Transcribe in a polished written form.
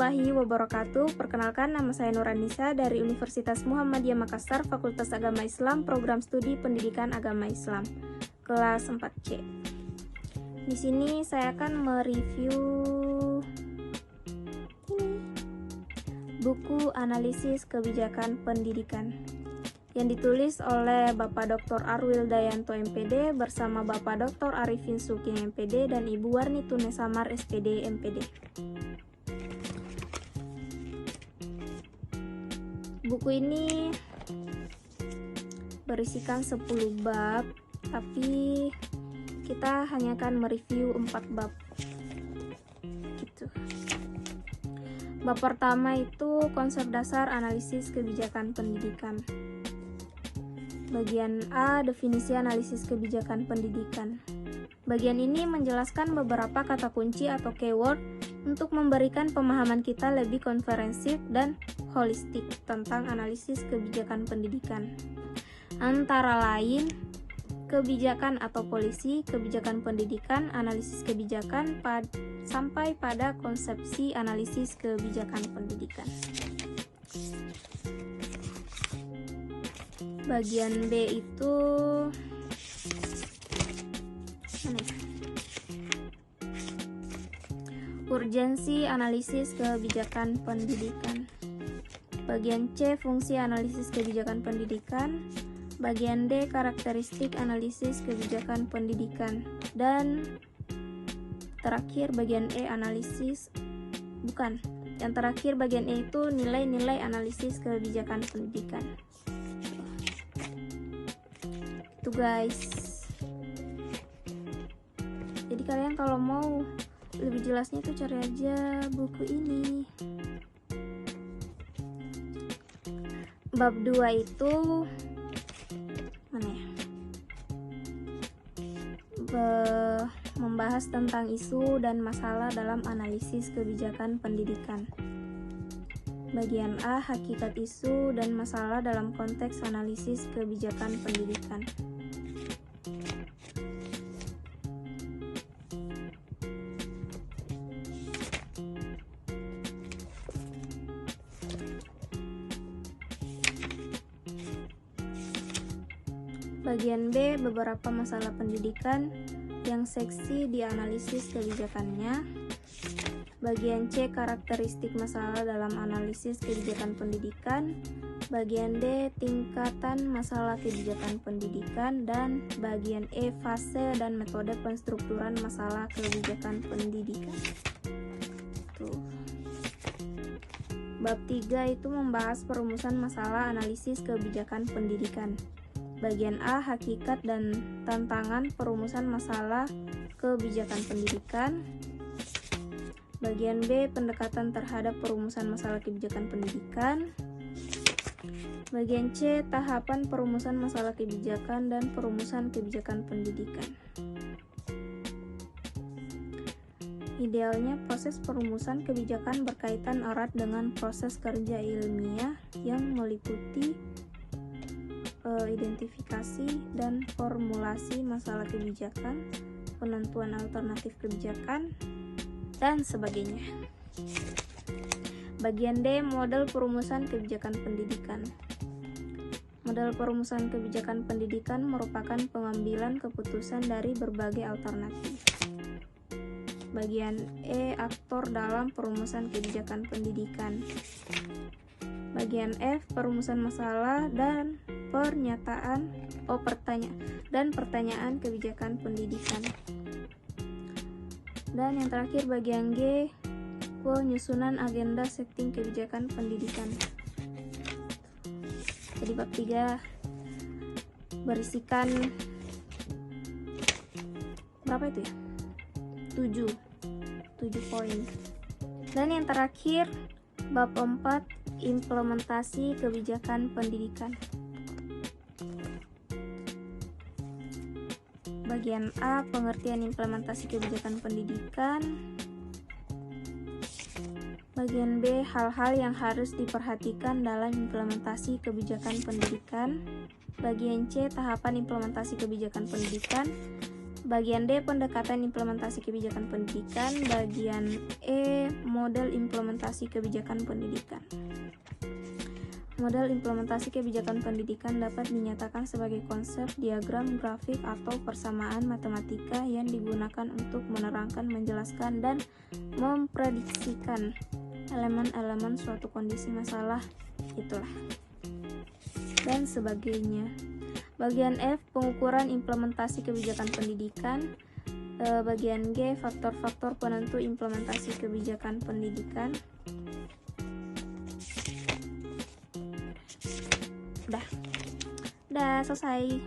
warahmatullahi wabarakatuh. Perkenalkan, nama saya Nuranisa dari Universitas Muhammadiyah Makassar, Fakultas Agama Islam, Program Studi Pendidikan Agama Islam, kelas 4C. Di sini saya akan mereview buku Analisis Kebijakan Pendidikan yang ditulis oleh Bapak Dr. Arwil Dayanto MPD bersama Bapak Dr. Arifin Suking MPD dan Ibu Warni Tunesamar SPD MPD. Buku ini berisikan 10 bab, tapi kita hanya akan mereview 4 bab gitu. Bab pertama itu konsep dasar analisis kebijakan pendidikan. Bagian A, definisi analisis kebijakan pendidikan. Bagian ini menjelaskan beberapa kata kunci atau keyword untuk memberikan pemahaman kita lebih komprehensif dan holistik tentang analisis kebijakan pendidikan. Antara lain, kebijakan atau polisi, kebijakan pendidikan, analisis kebijakan, sampai pada konsepsi analisis kebijakan pendidikan. Bagian B itu urgensi analisis kebijakan pendidikan. Bagian C, fungsi analisis kebijakan pendidikan. Bagian D, karakteristik analisis kebijakan pendidikan. Dan terakhir bagian E, yang terakhir bagian E itu nilai-nilai analisis kebijakan pendidikan. Itu guys. Jadi kalian kalau mau lebih jelasnya tuh cari aja buku ini. Bab 2 itu mana ya? Membahas tentang isu dan masalah dalam analisis kebijakan pendidikan. Bagian A, hakikat isu dan masalah dalam konteks analisis kebijakan pendidikan. Bagian B, beberapa masalah pendidikan yang seksi dianalisis kebijakannya. Bagian C, karakteristik masalah dalam analisis kebijakan pendidikan. Bagian D, tingkatan masalah kebijakan pendidikan. Dan bagian E, fase dan metode penstrukturan masalah kebijakan pendidikan. Tuh. Bab 3 itu membahas perumusan masalah analisis kebijakan pendidikan. Bagian A, hakikat dan tantangan perumusan masalah kebijakan pendidikan. Bagian B, pendekatan terhadap perumusan masalah kebijakan pendidikan. Bagian C, tahapan perumusan masalah kebijakan dan perumusan kebijakan pendidikan. Idealnya, proses perumusan kebijakan berkaitan erat dengan proses kerja ilmiah yang meliputi identifikasi dan formulasi masalah kebijakan, penentuan alternatif kebijakan, dan sebagainya. Bagian D, model perumusan kebijakan pendidikan. Model perumusan kebijakan pendidikan merupakan pengambilan keputusan dari berbagai alternatif. Bagian E, aktor dalam perumusan kebijakan pendidikan. Bagian F, perumusan masalah dan pertanyaan kebijakan pendidikan. Dan yang terakhir bagian G, penyusunan agenda setting kebijakan pendidikan. Jadi bab 3 berisikan berapa itu ya? 7 poin. Dan yang terakhir bab 4, implementasi kebijakan pendidikan. Bagian A, pengertian implementasi kebijakan pendidikan. Bagian B, hal-hal yang harus diperhatikan dalam implementasi kebijakan pendidikan. Bagian C, tahapan implementasi kebijakan pendidikan. Bagian D, pendekatan implementasi kebijakan pendidikan. Bagian E, model implementasi kebijakan pendidikan. Model implementasi kebijakan pendidikan dapat dinyatakan sebagai konsep, diagram, grafik, atau persamaan matematika yang digunakan untuk menerangkan, menjelaskan, dan memprediksikan elemen-elemen suatu kondisi masalah, itulah, dan sebagainya. Bagian F, pengukuran implementasi kebijakan pendidikan. Bagian G, faktor-faktor penentu implementasi kebijakan pendidikan. Udah selesai.